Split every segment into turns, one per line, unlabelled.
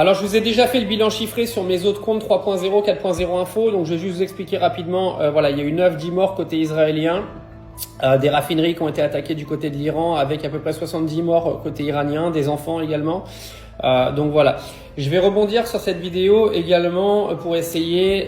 Alors, je vous ai déjà fait le bilan chiffré sur mes autres comptes 3.0, 4.0 info. Donc, je vais juste vous expliquer rapidement. Voilà, il y a eu 9-10 morts côté israélien. Des raffineries qui ont été attaquées du côté de l'Iran avec à peu près 70 morts côté iranien, des enfants également. Donc voilà. Je vais rebondir sur cette vidéo également pour essayer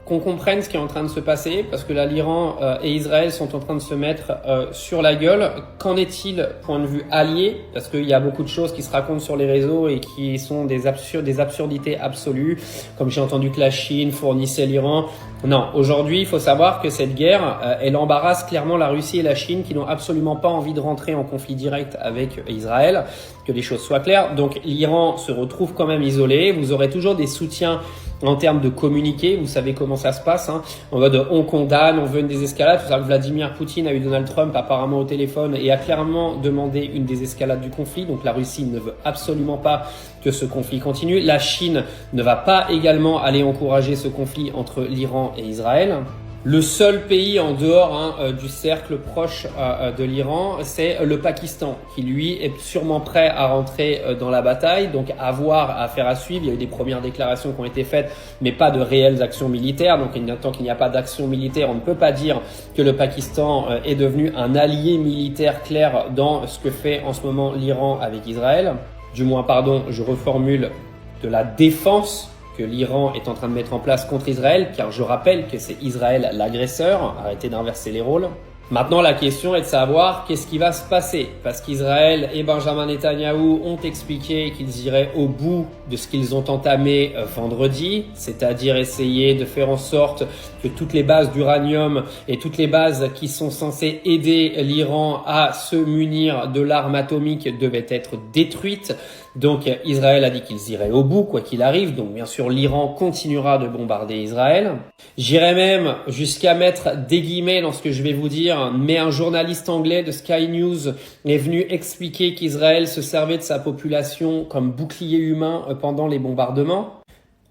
qu'on comprenne ce qui est en train de se passer, parce que là l'Iran et Israël sont en train de se mettre sur la gueule. Qu'en est-il point de vue allié? Parce qu'il y a beaucoup de choses qui se racontent sur les réseaux et qui sont des absurdités absolues, comme j'ai entendu que la Chine fournissait l'Iran. Non, aujourd'hui il faut savoir que cette guerre, elle embarrasse clairement la Russie et la Chine qui n'ont absolument pas envie de rentrer en conflit direct avec Israël, que les choses soient claires. Donc l'Iran se retrouve quand même isolé, vous aurez toujours des soutiens en termes de communiqué, vous savez comment ça se passe, hein. En mode on condamne, on veut une désescalade. Vous savez que Vladimir Poutine a eu Donald Trump apparemment au téléphone et a clairement demandé une désescalade du conflit. Donc la Russie ne veut absolument pas que ce conflit continue. La Chine ne va pas également aller encourager ce conflit entre l'Iran et Israël. Le seul pays en dehors du cercle proche de l'Iran, c'est le Pakistan, qui lui est sûrement prêt à rentrer dans la bataille. Donc à voir, affaire à suivre. Il y a eu des premières déclarations qui ont été faites, mais pas de réelles actions militaires. Donc tant qu'il n'y a pas d'action militaire, on ne peut pas dire que le Pakistan est devenu un allié militaire clair dans ce que fait en ce moment l'Iran avec Israël. Du moins, pardon, je reformule, de la défense que l'Iran est en train de mettre en place contre Israël, car je rappelle que c'est Israël l'agresseur. Arrêtez d'inverser les rôles. Maintenant, la question est de savoir qu'est-ce qui va se passer, parce qu'Israël et Benjamin Netanyahou ont expliqué qu'ils iraient au bout de ce qu'ils ont entamé vendredi, c'est-à-dire essayer de faire en sorte que toutes les bases d'uranium et toutes les bases qui sont censées aider l'Iran à se munir de l'arme atomique devaient être détruites. Donc Israël a dit qu'ils iraient au bout quoi qu'il arrive. Donc bien sûr l'Iran continuera de bombarder Israël. J'irai même jusqu'à mettre des guillemets dans ce que je vais vous dire, mais un journaliste anglais de Sky News est venu expliquer qu'Israël se servait de sa population comme bouclier humain pendant les bombardements.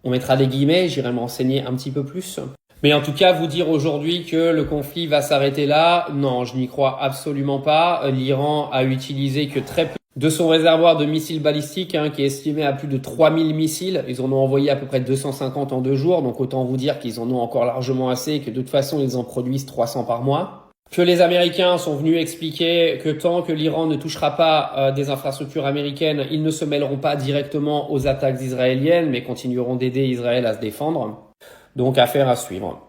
On mettra des guillemets, j'irai me renseigner un petit peu plus. Mais en tout cas, vous dire aujourd'hui que le conflit va s'arrêter là, non, je n'y crois absolument pas. L'Iran a utilisé que très peu de son réservoir de missiles balistiques, qui est estimé à plus de 3000 missiles. Ils en ont envoyé à peu près 250 en 2 jours, donc autant vous dire qu'ils en ont encore largement assez et que de toute façon, ils en produisent 300 par mois. Que les Américains sont venus expliquer que tant que l'Iran ne touchera pas des infrastructures américaines, ils ne se mêleront pas directement aux attaques israéliennes, mais continueront d'aider Israël à se défendre. Donc affaire à suivre.